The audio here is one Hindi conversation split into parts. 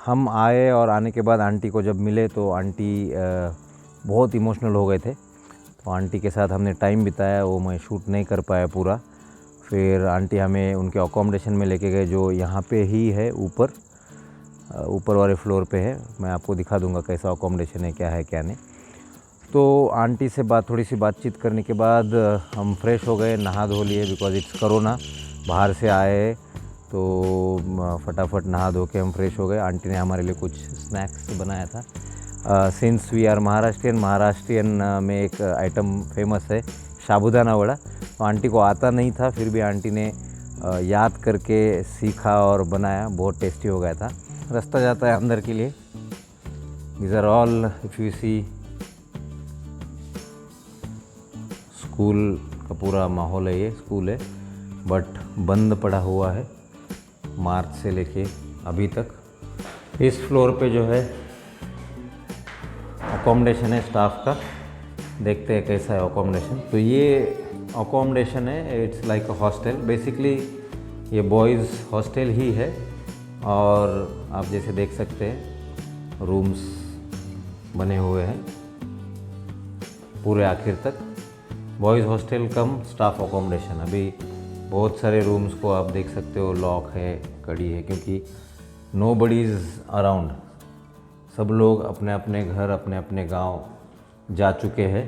हम आए और आने के बाद आंटी को जब मिले तो आंटी बहुत इमोशनल हो गए थे। तो आंटी के साथ हमने टाइम बिताया, वो मैं शूट नहीं कर पाया पूरा। फिर आंटी हमें उनके अकोमोडेशन में लेके गए जो यहाँ पे ही है, ऊपर वाले फ्लोर पे है। मैं आपको दिखा दूँगा कैसा अकोमोडेशन है, क्या नहीं। तो आंटी से थोड़ी सी बातचीत करने के बाद हम फ्रेश हो गए, नहा धो लिए, बिकॉज़ इट्स कोरोना। बाहर से आए तो फटाफट नहा धो के हम फ्रेश हो गए। आंटी ने हमारे लिए कुछ स्नैक्स बनाया था। सिंस वी आर महाराष्ट्रियन में एक आइटम फेमस है साबूदाना वड़ा। तो आंटी को आता नहीं था, फिर भी आंटी ने याद करके सीखा और बनाया, बहुत टेस्टी हो गया था। रास्ता जाता है अंदर के लिए। These are all, if you see, school का पूरा माहौल है। ये स्कूल है बट बंद पड़ा हुआ है मार्च से लेके अभी तक। इस फ्लोर पे जो है अकोमोडेशन है स्टाफ का, देखते हैं कैसा है अकोमोडेशन। तो ये अकोमोडेशन है, it's like a hostel basically. ये बॉयज़ हॉस्टल ही है और आप जैसे देख सकते हैं रूम्स बने हुए हैं पूरे आखिर तक। बॉयज़ हॉस्टल कम स्टाफ अकोमोडेशन। अभी बहुत सारे रूम्स को आप देख सकते हो लॉक है, कड़ी है, क्योंकि नो बडी इज़ अराउंड। सब लोग अपने अपने घर, अपने अपने गांव जा चुके हैं।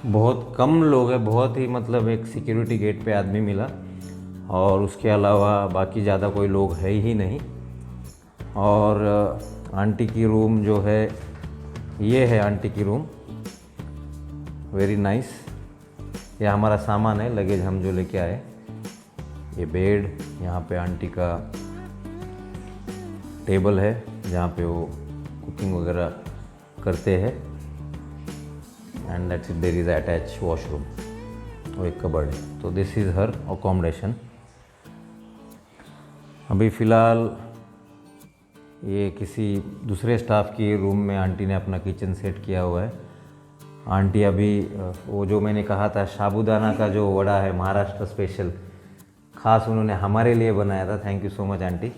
बहुत कम लोग हैं, बहुत ही मतलब एक सिक्योरिटी गेट पे आदमी मिला और उसके अलावा बाकी ज़्यादा कोई लोग है ही नहीं। और आंटी की रूम जो है, ये है आंटी की रूम, वेरी नाइस। ये हमारा सामान है, लगेज हम जो लेके आए। ये बेड, यहाँ पे आंटी का टेबल है जहाँ पे वो कुकिंग वगैरह करते हैं। And that's it, there is attach washroom और एक कबर्ड है। तो दिस इज़ हर अकोमोडेशन। अभी फ़िलहाल ये किसी दूसरे स्टाफ की रूम में आंटी ने अपना किचन सेट किया हुआ है। आंटी अभी वो जो मैंने कहा था साबूदाना का जो वड़ा है महाराष्ट्र स्पेशल, ख़ास उन्होंने हमारे लिए बनाया था। Thank you so much aunty.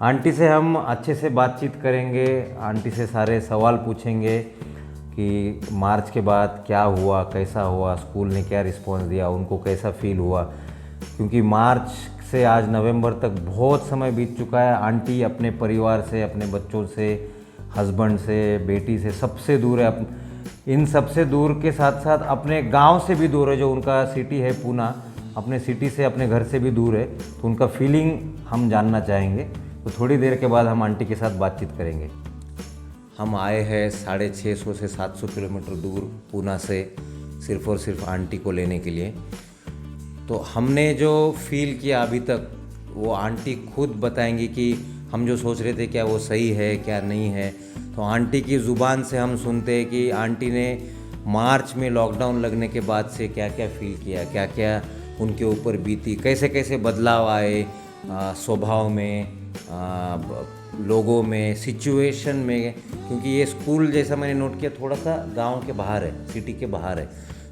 Aunty से हम अच्छे से बातचीत करेंगे, आंटी से सारे सवाल पूछेंगे कि मार्च के बाद क्या हुआ, कैसा हुआ, स्कूल ने क्या रिस्पॉन्स दिया, उनको कैसा फील हुआ। क्योंकि मार्च से आज नवंबर तक बहुत समय बीत चुका है। आंटी अपने परिवार से, अपने बच्चों से, हस्बैंड से, बेटी से सबसे दूर है। इन सबसे दूर के साथ साथ अपने गांव से भी दूर है, जो उनका सिटी है पूना, अपने सिटी से, अपने घर से भी दूर है। तो उनका फीलिंग हम जानना चाहेंगे। तो थोड़ी देर के बाद हम आंटी के साथ बातचीत करेंगे। हम आए हैं 650 से 700 किलोमीटर दूर पूना से, सिर्फ़ और सिर्फ आंटी को लेने के लिए। तो हमने जो फील किया अभी तक, वो आंटी खुद बताएंगी कि हम जो सोच रहे थे क्या वो सही है क्या नहीं है। तो आंटी की ज़ुबान से हम सुनते हैं कि आंटी ने मार्च में लॉकडाउन लगने के बाद से क्या क्या फील किया, क्या क्या उनके ऊपर बीती, कैसे कैसे बदलाव आए स्वभाव में, लोगों में, सिचुएशन में। क्योंकि ये स्कूल जैसा मैंने नोट किया थोड़ा सा गांव के बाहर है, सिटी के बाहर है।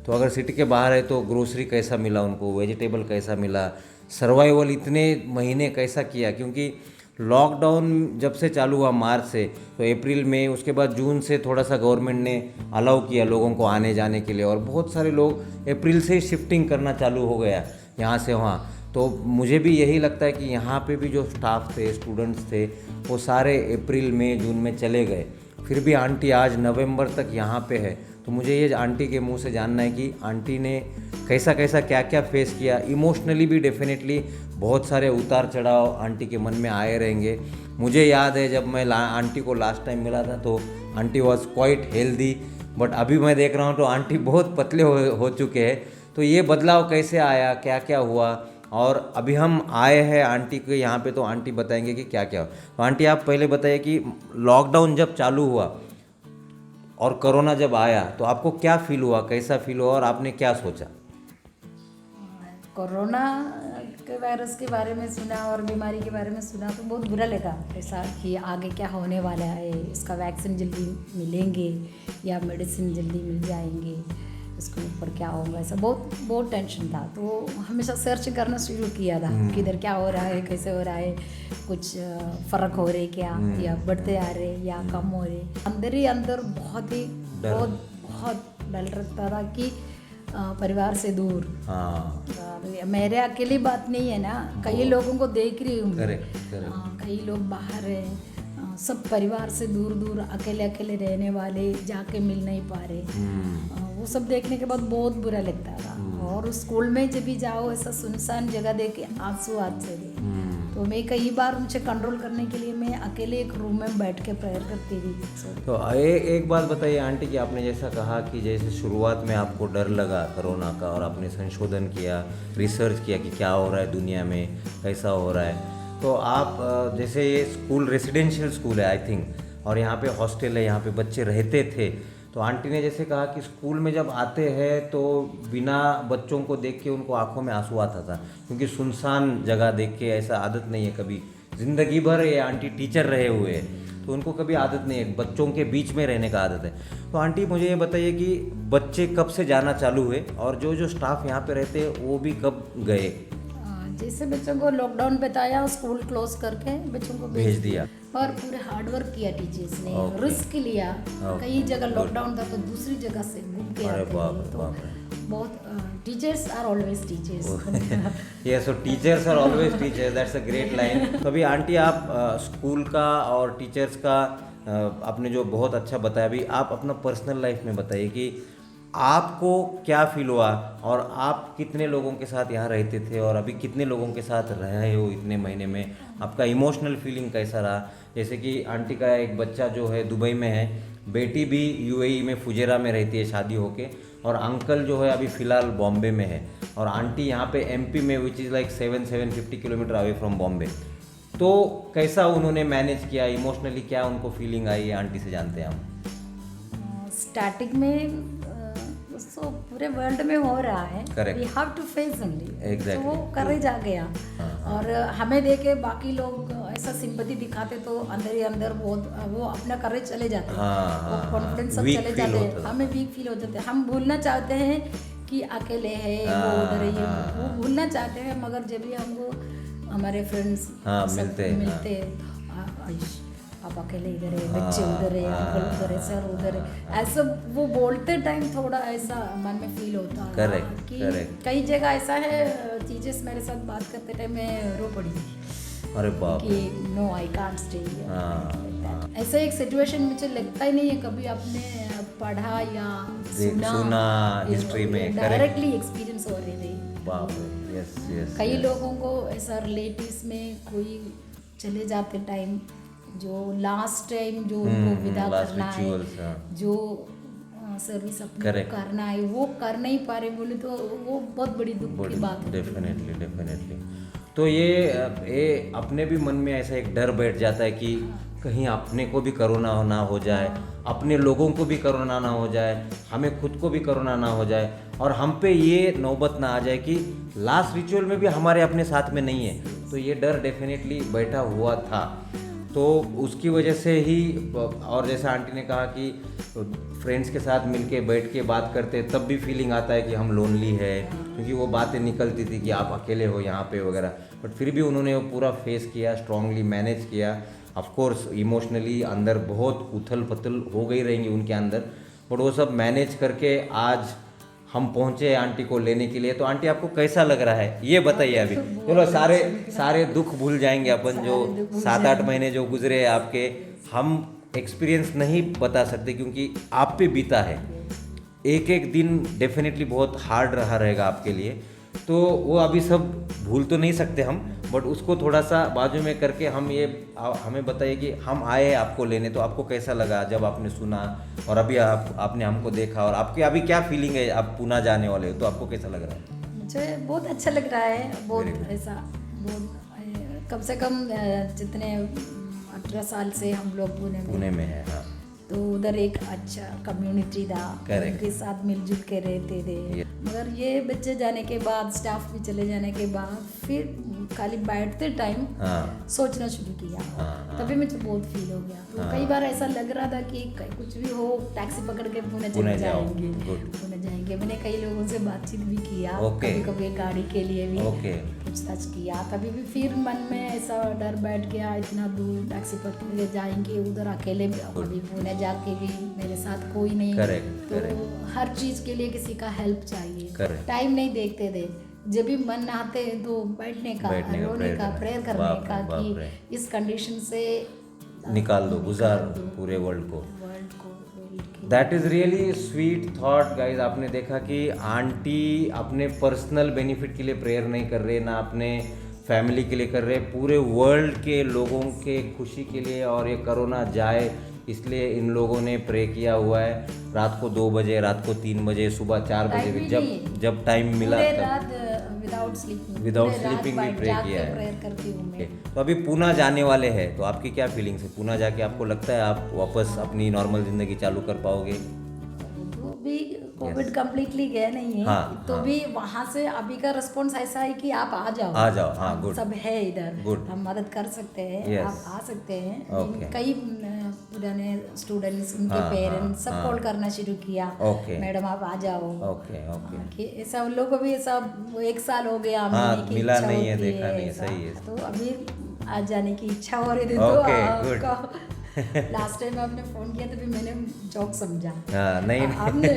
तो अगर सिटी के बाहर है तो ग्रोसरी कैसा मिला उनको, वेजिटेबल कैसा मिला, सर्वाइवल इतने महीने कैसा किया। क्योंकि लॉकडाउन जब से चालू हुआ मार्च से, तो अप्रैल में, उसके बाद जून से थोड़ा सा गवर्नमेंट ने अलाउ किया लोगों को आने जाने के लिए, और बहुत सारे लोग अप्रैल से ही शिफ्टिंग करना चालू हो गया यहाँ से वहाँ। तो मुझे भी यही लगता है कि यहाँ पे भी जो स्टाफ थे, स्टूडेंट्स थे, वो सारे अप्रैल में, जून में चले गए। फिर भी आंटी आज नवंबर तक यहाँ पे है। तो मुझे ये आंटी के मुंह से जानना है कि आंटी ने कैसा कैसा क्या क्या फेस किया। इमोशनली भी डेफिनेटली बहुत सारे उतार चढ़ाव आंटी के मन में आए रहेंगे। मुझे याद है जब मैं आंटी को लास्ट टाइम मिला था तो aunty was quite healthy, but अभी मैं देख रहा हूँ तो आंटी बहुत पतले हो चुके हैं। तो ये बदलाव कैसे आया, क्या क्या हुआ, और अभी हम आए हैं आंटी के यहाँ पे, तो आंटी बताएंगे कि क्या क्या हुआ। तो आंटी आप पहले बताइए कि लॉकडाउन जब चालू हुआ और कोरोना जब आया तो आपको क्या फील हुआ, कैसा फील हुआ, और आपने क्या सोचा? कोरोना के वायरस के बारे में सुना और बीमारी के बारे में सुना तो बहुत बुरा लगा, ऐसा कि आगे क्या होने वाला है, इसका वैक्सीन जल्दी मिलेंगे या मेडिसिन जल्दी मिल जाएंगे। इसके ऊपर क्या होगा, ऐसा बहुत बहुत टेंशन था। तो हमेशा सर्च करना शुरू किया था कि इधर क्या हो रहा है, कैसे हो रहा है, कुछ फ़र्क हो रहे क्या, या बढ़ते आ रहे या कम हो रहे। अंदर ही अंदर बहुत डर लगता था कि परिवार से दूर। मेरे अकेली बात नहीं है ना, कई लोगों को देख रही हूँ। कई लोग बाहर है, सब परिवार से दूर दूर अकेले अकेले रहने वाले, जाके मिल नहीं पा रहे। वो सब देखने के बाद बहुत बुरा लगता था। और स्कूल में जब भी जाओ ऐसा सुनसान जगह देख के आंसू आते थे। तो मैं कई बार मुझे कंट्रोल करने के लिए मैं अकेले एक रूम में बैठ के प्रेयर करती थी। तो एक बात बताइए आंटी कि आपने जैसा कहा कि जैसे शुरुआत में आपको डर लगा कोरोना का और आपने संशोधन किया, रिसर्च किया कि क्या हो रहा है दुनिया में, कैसा हो रहा है, तो आप जैसे ये स्कूल रेसिडेंशियल स्कूल है आई थिंक, और यहाँ पे हॉस्टल है, यहाँ पे बच्चे रहते थे, तो आंटी ने जैसे कहा कि स्कूल में जब आते हैं तो बिना बच्चों को देख के उनको आंखों में आंसू आता था, क्योंकि सुनसान जगह देख के ऐसा आदत नहीं है कभी, ज़िंदगी भर ये आंटी टीचर रहे हुए हैं तो उनको कभी आदत नहीं है, बच्चों के बीच में रहने का आदत है। तो आंटी मुझे ये बताइए कि बच्चे कब से जाना चालू हुए और जो जो स्टाफ यहाँ पे रहते हैं वो भी कब गए? जैसे बच्चों को लॉकडाउन बताया, स्कूल क्लोज करके बच्चों को भेज दिया और पूरे हार्डवर्क किया टीचर्स ने, रिस्क लिया। कई जगह लॉकडाउन था तो दूसरी जगह से घूम के आते थे। तो बहुत teachers are always teachers. Yes, so teachers are always teachers, that's a great line. तो अभी आंटी आप स्कूल का और टीचर्स का आपने जो बहुत अच्छा बताया, अभी आप अपना पर्सनल लाइफ में बताइए कि आपको क्या फील हुआ और आप कितने लोगों के साथ यहाँ रहते थे और अभी कितने लोगों के साथ रहे हो इतने महीने में, आपका इमोशनल फीलिंग कैसा रहा? जैसे कि आंटी का एक बच्चा जो है दुबई में है, बेटी भी यूएई में फुजेरा में रहती है शादी होके, और अंकल जो है अभी फ़िलहाल बॉम्बे में है, और आंटी यहाँ पे एमपी में which is like 750 kilometre away from Bombay. तो कैसा उन्होंने मैनेज किया इमोशनली, क्या उनको फीलिंग आई है, आंटी से जानते हैं हम। स्टार्टिंग में तो पूरे वर्ल्ड में हो रहा है, we have to face only, तो वो करेज आ गया। और हमें देखे बाकी लोग ऐसा सिंपैथी दिखाते तो अंदर ही अंदर बहुत वो अपना करेज चले जाते हैं, वो कॉन्फिडेंस सब चले जाते हैं, हमें वीक फील हो जाते हैं। हम भूलना चाहते हैं कि अकेले है, वो उधर है, वो भूलना चाहते हैं, मगर जब भी हमको हमारे फ्रेंड्स मिलते आप अकेले इधर है, बच्चे उधर है, अंकल उधर है, सर उधर है, ऐसा वो बोलते टाइम थोड़ा ऐसा मन में फील होता है कि कई जगह ऐसा है टीचर्स मेरे साथ बात करते टाइम मैं रो पड़ी। अरे बाप कि नो आई कांट स्टे। ऐसा एक सिचुएशन मुझे लगता ही नहीं है कभी आपने पढ़ा या सुना हिस्ट्री में, डायरेक्टली एक्सपीरियंस हो रही थी। बाप रे, यस यस। कई लोगों को ऐसा रिलेटिव्स में कोई चले जाते टाइम, जो लास्ट टाइम जो उनको विदा करना है, जो सर्विस अपने करना है, वो कर नहीं पा रहे बोले तो वो बहुत बड़ी दुख की बात है। डेफिनेटली। तो ये अपने भी मन में ऐसा एक डर बैठ जाता है कि कहीं अपने को भी कोरोना ना हो जाए, अपने लोगों को भी कोरोना ना हो जाए, हमें खुद को भी कोरोना ना हो जाए, और हम पे ये नौबत ना आ जाए कि लास्ट रिचुअल में भी हमारे अपने साथ में नहीं है। तो ये डर डेफिनेटली बैठा हुआ था। तो उसकी वजह से ही, और जैसा आंटी ने कहा कि फ्रेंड्स के साथ मिलके बैठ के बात करते तब भी फीलिंग आता है कि हम लोनली है, क्योंकि वो बातें निकलती थी कि आप अकेले हो यहाँ पे वगैरह, बट फिर भी उन्होंने वो पूरा फेस किया, स्ट्रांगली मैनेज किया। ऑफ कोर्स इमोशनली अंदर बहुत उथल पुथल हो गई रहेंगी उनके अंदर, बट वो सब मैनेज करके आज हम पहुँचे आंटी को लेने के लिए। तो आंटी आपको कैसा लग रहा है ये बताइए अभी। चलो सारे दुख भूल जाएंगे अपन, जो 7-8 महीने जो गुजरे हैं आपके, हम एक्सपीरियंस नहीं बता सकते क्योंकि आप पे बीता है। एक एक दिन डेफिनेटली बहुत हार्ड रहा रहेगा आपके लिए, तो वो अभी सब भूल तो नहीं सकते हम, बट उसको थोड़ा सा बाजू में करके हमें बताइए कि हम आए आपको लेने, तो आपको कैसा लगा जब आपने सुना और अभी आपने हमको देखा, और आपके अभी क्या फीलिंग है, आप पुणे जाने वाले हो तो आपको कैसा लग रहा है? मुझे बहुत अच्छा लग रहा है, बहुत ऐसा, बहुत कम से कम जितने 18 साल से हम लोग पुणे में है। हाँ, तो उधर एक अच्छा कम्युनिटी था, उनके साथ मिलजुल के रहते थे। मगर ये बच्चे जाने के बाद, स्टाफ भी चले जाने के बाद, फिर खाली बैठते टाइम हाँ सोचना शुरू किया, हाँ, तभी मुझे बहुत फील हो गया। तो कई बार ऐसा लग रहा था कि कुछ भी हो टैक्सी पकड़ के पुणे चले पुणे जाओ, जाएंगे, good. पुणे जाएंगे। मैंने कई लोगों से बातचीत भी किया, Okay. कभी कभी गाड़ी के लिए भी ओके पूछताछ किया, तभी भी फिर मन में ऐसा डर बैठ गया, इतना दूर टैक्सी पकड़ के जाएंगे उधर अकेले, अभी पुणे जाके भी मेरे साथ कोई नहीं, Correct, तो correct. हर चीज़ के लिए किसी का हेल्प चाहिए, Correct. टाइम नहीं देखते थे। जब भी मन आते तो बैठने का, रोने का, प्रेयर करने का कि इस कंडीशन से निकाल दो, गुजार दो पूरे वर्ल्ड को। वर्ल्ड को that is really sweet thought guys. आपने देखा कि आंटी अपने पर्सनल बेनिफिट के लिए प्रेयर नहीं कर रहे, ना अपने फैमिली के लिए कर रहे, पूरे वर्ल्ड के लोगों के खुशी के लिए। और ये कोरोना जाए इसलिए इन लोगों ने प्रे किया हुआ है, रात को 2 बजे, रात को 3 बजे, सुबह 4 बजे भी, जब टाइम मिला तब विदाउट स्लीपिंग भी प्रे किया है। प्रेयर करती हूँ मैं। तो अभी पूना जाने वाले हैं, तो आपकी क्या फीलिंग्स है? पूना जाके आपको लगता है आप वापस अपनी नॉर्मल जिंदगी चालू कर पाओगे? तो भी कोविड कम्प्लीटली गया नहीं है, हाँ, तो हाँ. भी वहाँ से अभी का रिस्पॉन्स ऐसा है कि आप आ जाओ, हाँ, गुड, सब है इधर, गुड. हम मदद कर सकते हैं, Yes. आप आ सकते हैं। Okay. कई पुराने स्टूडेंट्स, उनके पेरेंट्स सब कॉल करना शुरू किया, Okay. मैडम आप आ जाओ। Okay okay. कि ऐसा उन लोगों को भी ऐसा 1 साल हो गया मिलने की मिला इच्छा नहीं है, होती देखा नहीं है, ऐसा। सही है। तो अभी आज जाने की इच्छा हो रही थी, तो Okay, good. आपका लास्ट टाइम आपने फोन किया तो भी मैंने जॉक समझा। नहीं हमने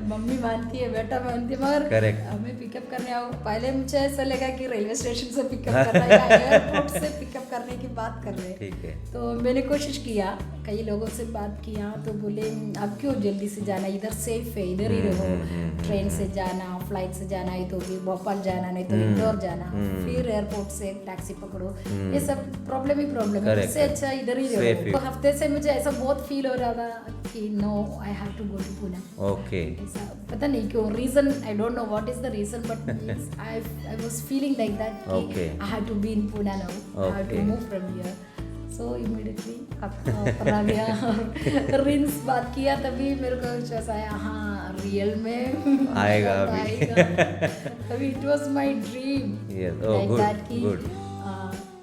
मम्मी मानती है, बेटा मानती है, मगर Correct. हमें पिकअप करने आओ, पहले मुझे ऐसा लगा कि रेलवे स्टेशन से पिकअप करना या एयरपोर्ट से पिकअप करने की बात कर रहे हैं। ठीक है। तो मैंने कोशिश किया, कई लोगों से बात किया, तो बोले अब क्यों जल्दी से जाना, इधर सेफ है, इधर ही रहो, ट्रेन से जाना, फ्लाइट से जाना है तो भी भोपाल जाना, नहीं तो इंदौर जाना, फिर एयरपोर्ट से टैक्सी पकड़ो, ये सब प्रॉब्लम ही प्रॉब्लम है, इससे अच्छा इधर ही Safe रहो। तो हफ्ते से मुझे ऐसा बहुत फील हो रहा था कि no I have to go to Pune. Okay. ऐसा पता नहीं क्यों, reason I don't know what is the reason, but I was feeling like that कि I have to be in Pune now, I have to move from here. So immediately पर आ गया और रिंस बात किया, तभी मेरे को विश्वास आया, हाँ रियल में आएगा अभी। तभी it was my dream like that कि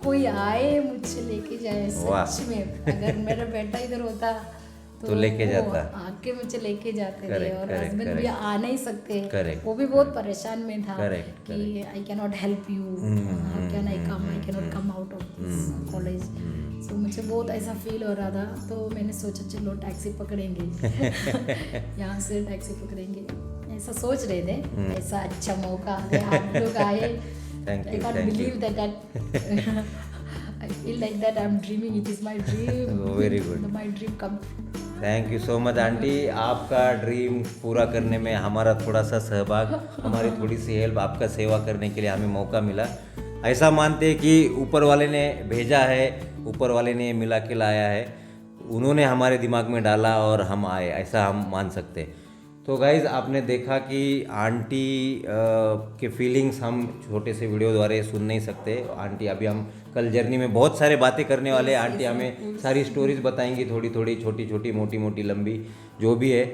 कोई आए मुझे लेके जाए, सच में। अगर मेरा बेटा इधर होता तो लेके जाता, आके मुझे लेके जाते थे। Correct, और correct, हस्बैंड भी correct. आ नहीं सकते, Correct. वो भी बहुत परेशान में था Correct, कि I can not help you, how can I come, I can not come out of this college. So मुझे बहुत ऐसा फील हो रहा था, तो मैंने सोचा चलो टैक्सी पकड़ेंगे यहाँ से टैक्सी पकड़ेंगे, ऐसा सोच रहे थे। ऐसा अच्छा मौका आप लोग आए। Thank you, I can't thank believe you. that I feel like that I'm dreaming. It is my dream. Very good. My dream come true. Thank you so much aunty, आपका ड्रीम पूरा करने में हमारा थोड़ा सा सहभाग, हमारी थोड़ी सी हेल्प, आपका सेवा करने के लिए हमें मौका मिला। ऐसा मानते हैं कि ऊपर वाले ने भेजा है, ऊपर वाले ने मिला के लाया है, उन्होंने हमारे दिमाग में डाला और हम आए, ऐसा हम मान सकते हैं। तो गाइज़ आपने देखा कि आंटी के फीलिंग्स हम छोटे से वीडियो द्वारा सुन नहीं सकते। आंटी अभी हम कल जर्नी में बहुत सारे बातें करने वाले हैं, आंटी हमें सारी स्टोरीज बताएंगी, थोड़ी थोड़ी, छोटी छोटी, मोटी मोटी, लंबी, जो भी है।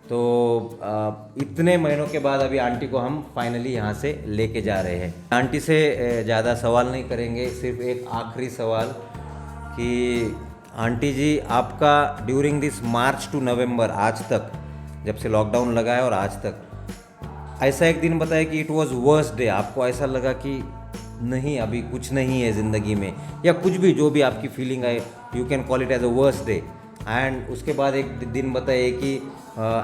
तो इतने महीनों के बाद अभी आंटी को हम फाइनली यहाँ से लेके जा रहे हैं। आंटी से ज़्यादा सवाल नहीं करेंगे, सिर्फ एक आखिरी सवाल कि आंटी जी आपका ड्यूरिंग दिस मार्च टू नवंबर, आज तक जब से लॉकडाउन लगा है और आज तक, ऐसा एक दिन बताया कि इट वाज वर्स्ट डे, आपको ऐसा लगा कि नहीं अभी कुछ नहीं है ज़िंदगी में, या कुछ भी जो भी आपकी फीलिंग है, you can call it as a worst day. And उसके बाद एक दिन बताइए कि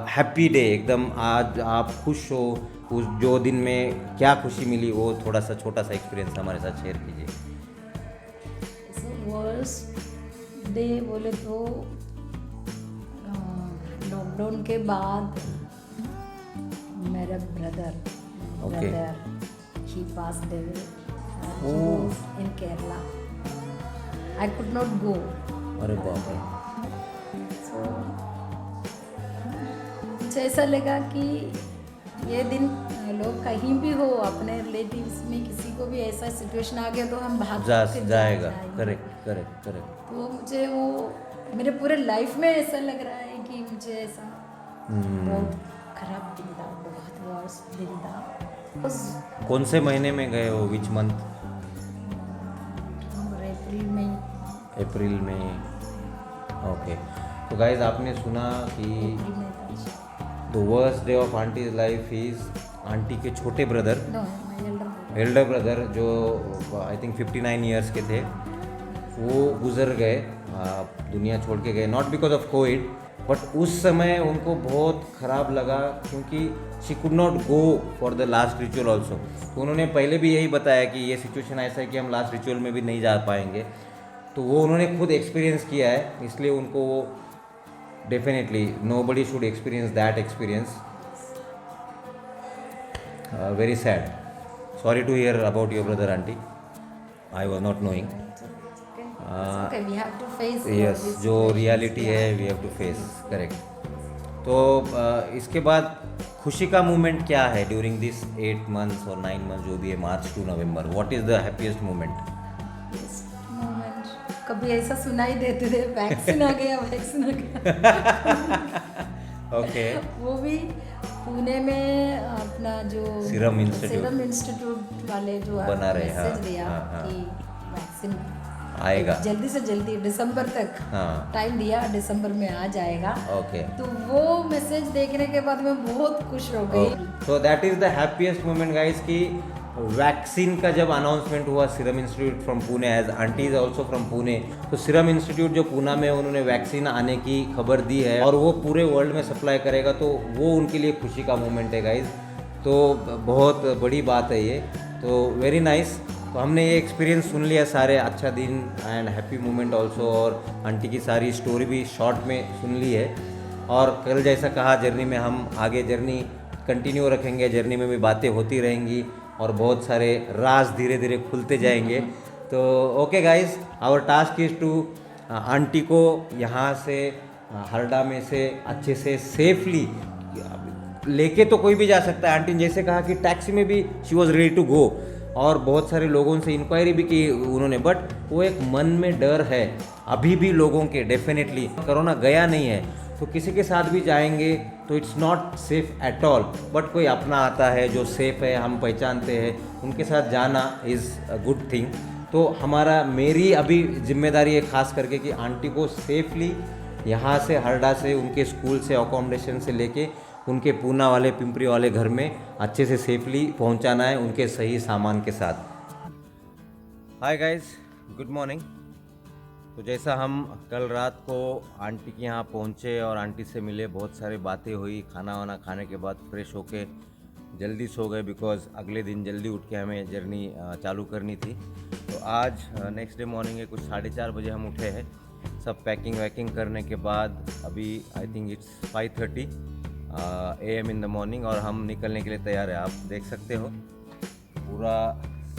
हैप्पी डे, एकदम आज आप खुश हो, उस जो दिन में क्या खुशी मिली, वो थोड़ा सा छोटा सा एक्सपीरियंस हमारे साथ शेयर कीजिए। वर्स्ट डे बोले तो लॉकडाउन के बाद मेरा brother he passed away in Kerala. I could not go. अरे बाप रे। सो मुझे ऐसा लगा कि ये दिन लोग कहीं भी हो, अपने रिलेटिव्स में किसी को भी ऐसा सिचुएशन आ गया तो हम भाग के जाएगा। Correct correct correct. तो मुझे वो मेरे पूरे लाइफ में ऐसा लग रहा है कि मुझे ऐसा बहुत खराब दिन था, बहुत वर्स्ट दिन था। कौन से महीने में गए हो, विच मंथ? अप्रैल में। ओके, तो गाइज आपने सुना कि the worst day of aunty's life is aunty के छोटे brother, no my elder brother, जो आई थिंक 59 ईयर्स के थे, वो गुजर गए, दुनिया छोड़ के गए, not because of Covid, but उस समय उनको बहुत ख़राब लगा क्योंकि she could not go for the last ritual also. तो उन्होंने पहले भी यही बताया कि ये सिचुएशन ऐसा है कि हम लास्ट रिचुअल में भी नहीं जा पाएंगे, तो वो उन्होंने खुद एक्सपीरियंस किया है, इसलिए उनको वो definitely nobody should experience that experience. Very sad, sorry to hear about your brother auntie, I was not knowing. Okay, we have to face Yes, this जो situations, रियलिटी yeah. है we have to face, correct. तो इसके बाद खुशी का मोमेंट क्या है ड्यूरिंग दिस 8 मंथ्स और 9 मंथ्स जो भी है, March two November, what is the happiest moment? Yes, moment. कभी ऐसा सुनाई देते थे वैक्सीन आ गया ओके, वो भी पुणे में अपना जो सीरम इंस्टीट्यूट वाले जो बना रहे, हाँ, मैसेज दिया हाँ। कि वैक्सीन आएगा, जल्दी से जल्दी दिसंबर तक हाँ, टाइम दिया, दिसंबर में आ जाएगा। ओके, तो वो मैसेज देखने के बाद मैं बहुत खुश हो गई। तो that is the happiest moment guys कि वैक्सीन का जब अनाउंसमेंट हुआ Serum Institute from Pune, as aunty is also from Pune, तो सीरम इंस्टीट्यूट जो पूना में उन्होंने वैक्सीन आने की खबर दी है और वो पूरे वर्ल्ड में सप्लाई करेगा, तो वो उनके लिए खुशी का मोमेंट है गाइज। तो बहुत बड़ी बात है ये, तो वेरी नाइस। तो हमने ये एक्सपीरियंस सुन लिया सारे, अच्छा दिन एंड हैप्पी मोमेंट ऑल्सो, और आंटी की सारी स्टोरी भी शॉर्ट में सुन ली है। और कल जैसा कहा, जर्नी में हम आगे जर्नी कंटिन्यू रखेंगे, जर्नी में भी बातें होती रहेंगी और बहुत सारे राज धीरे धीरे खुलते जाएंगे। तो okay guys, our task is to aunty को यहाँ से हरदा में से अच्छे से सेफली लेके तो कोई भी जा सकता है। आंटी ने जैसे कहा कि टैक्सी में भी she was ready to go, और बहुत सारे लोगों से इंक्वायरी भी की उन्होंने, बट वो एक मन में डर है अभी भी लोगों के। डेफिनेटली कोरोना गया नहीं है, तो किसी के साथ भी जाएंगे तो it's not safe at all, but कोई अपना आता है जो सेफ है, हम पहचानते हैं, उनके साथ जाना इज़ अ गुड थिंग। तो मेरी अभी जिम्मेदारी है खास करके कि आंटी को सेफली यहाँ से हरदा से, उनके स्कूल से, अकोमोडेशन से लेके उनके पूना वाले, पिंपरी वाले घर में अच्छे से सेफली पहुँचाना है, उनके सही सामान के साथ। Hi guys, good morning. तो जैसा हम कल रात को आंटी के यहाँ पहुँचे और आंटी से मिले, बहुत सारी बातें हुई, खाना वाना खाने के बाद फ्रेश होके जल्दी सो गए, बिकॉज़ अगले दिन जल्दी उठ के हमें जर्नी चालू करनी थी। तो आज नेक्स्ट डे मॉर्निंग है, कुछ 4:30 बजे हम उठे हैं, सब पैकिंग वैकिंग करने के बाद अभी I think it's 5:30 AM in the morning, और हम निकलने के लिए तैयार है। आप देख सकते हो पूरा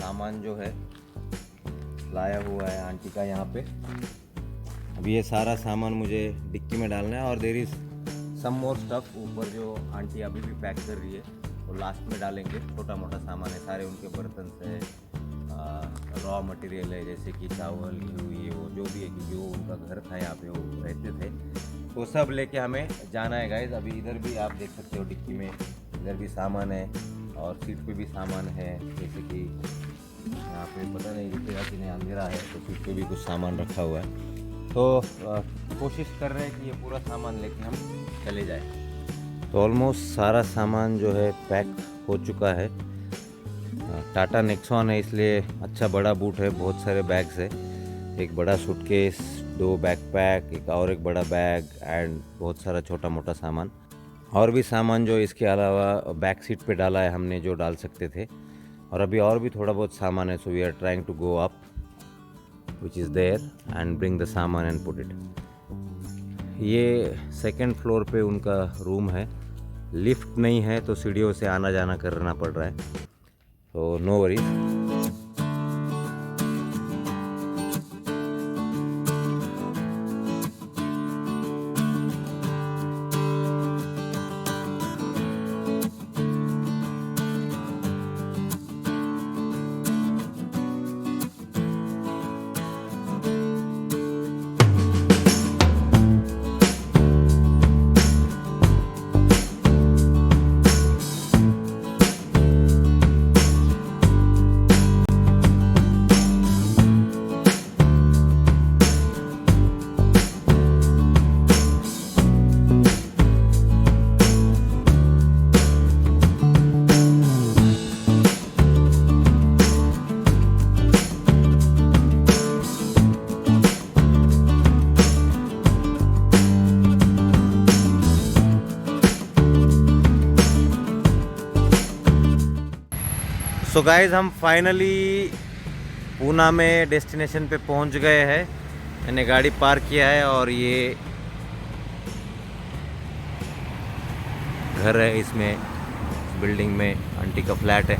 सामान जो है लाया हुआ है आंटी का यहाँ पे। अभी ये सारा सामान मुझे डिक्की में डालना है, और there is some more stuff ऊपर जो आंटी अभी भी पैक कर रही है, वो लास्ट में डालेंगे। छोटा मोटा सामान है, सारे उनके बर्तन से, रॉ मटेरियल है, जैसे कि चावल, घी, ये वो जो भी है, कि जो उनका घर था यहाँ पे वो रहते थे, तो सब लेके हमें जाना है गाइज। अभी इधर भी आप देख सकते हो डिक्की में, इधर भी सामान है और सीट पे भी सामान है, जैसे कि यहाँ पे पता नहीं दिखेगा कि नहीं, अंधेरा है, तो सीट पे भी कुछ सामान रखा हुआ है। तो कोशिश कर रहे हैं कि ये पूरा सामान लेके हम चले जाए। तो ऑलमोस्ट सारा सामान जो है पैक हो चुका है। टाटा नेक्सॉन है, इसलिए अच्छा बड़ा बूट है, बहुत सारे बैग्स है, एक बड़ा सूटकेस, 2 बैकपैक, एक बड़ा बैग एंड बहुत सारा छोटा मोटा सामान, और भी सामान जो इसके अलावा बैक सीट पे डाला है हमने, जो डाल सकते थे, और अभी और भी थोड़ा बहुत सामान है। So we are trying to go up which is there and bring the सामान एंड पुट इट। ये 2nd फ्लोर पे उनका रूम है, लिफ्ट नहीं है तो सीढ़ियों से आना जाना करना पड़ रहा है, तो नो वरीज। सो गाइज हम फाइनली पूना में डेस्टिनेशन पे पहुंच गए हैं। मैंने गाड़ी पार्क किया है और ये घर है, इसमें बिल्डिंग में आंटी का फ्लैट है।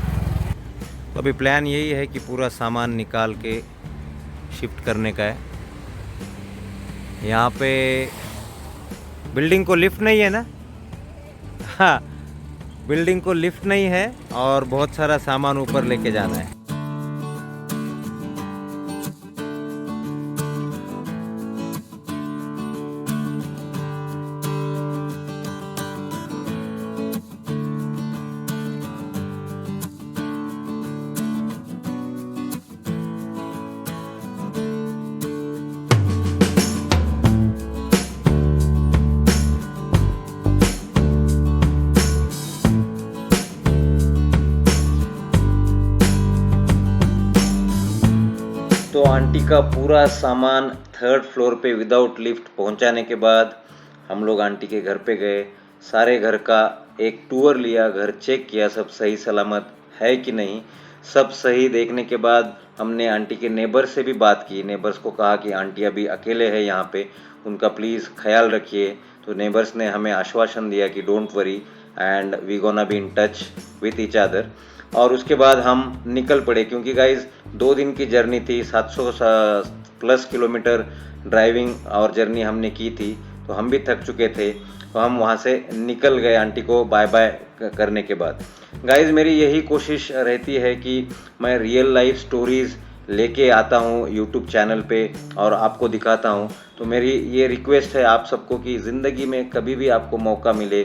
तो अभी प्लान यही है कि पूरा सामान निकाल के शिफ्ट करने का है। यहाँ पे बिल्डिंग को लिफ्ट नहीं है ना, हाँ बिल्डिंग को लिफ्ट नहीं है और बहुत सारा सामान ऊपर लेके जाना है। तो आंटी का पूरा सामान 3rd फ्लोर पे विदाउट लिफ्ट पहुंचाने के बाद हम लोग आंटी के घर पे गए। सारे घर का एक टूर लिया, घर चेक किया सब सही सलामत है कि नहीं। सब सही देखने के बाद हमने आंटी के नेबर से भी बात की। नेबर्स को कहा कि आंटी अभी अकेले है यहाँ पे, उनका प्लीज़ ख्याल रखिए। तो नेबर्स ने हमें आश्वासन दिया कि don't worry and we gonna be in touch with each other. और उसके बाद हम निकल पड़े क्योंकि गाइज 2 दिन की जर्नी थी, 700 प्लस किलोमीटर ड्राइविंग और जर्नी हमने की थी, तो हम भी थक चुके थे। तो हम वहाँ से निकल गए आंटी को बाय बाय करने के बाद। गाइज मेरी यही कोशिश रहती है कि मैं रियल लाइफ स्टोरीज़ लेके आता हूँ यूट्यूब चैनल पे और आपको दिखाता हूँ। तो मेरी ये रिक्वेस्ट है आप सबको कि ज़िंदगी में कभी भी आपको मौका मिले,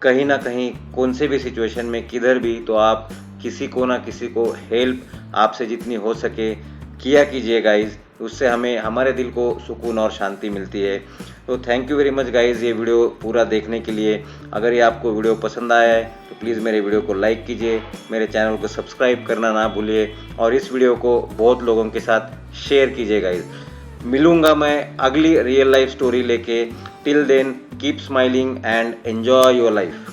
कहीं ना कहीं कौन से भी सिचुएशन में किधर भी, तो आप किसी को ना किसी को हेल्प आपसे जितनी हो सके किया कीजिए गाइज़। उससे हमें हमारे दिल को सुकून और शांति मिलती है। तो thank you very much guys ये वीडियो पूरा देखने के लिए। अगर ये आपको वीडियो पसंद आया है तो प्लीज़ मेरे वीडियो को लाइक कीजिए, मेरे चैनल को सब्सक्राइब करना ना भूलिए और इस वीडियो को बहुत लोगों के साथ शेयर कीजिए गाइज़। मिलूँगा मैं अगली रियल लाइफ स्टोरी लेके। Till then keep smiling and enjoy your life.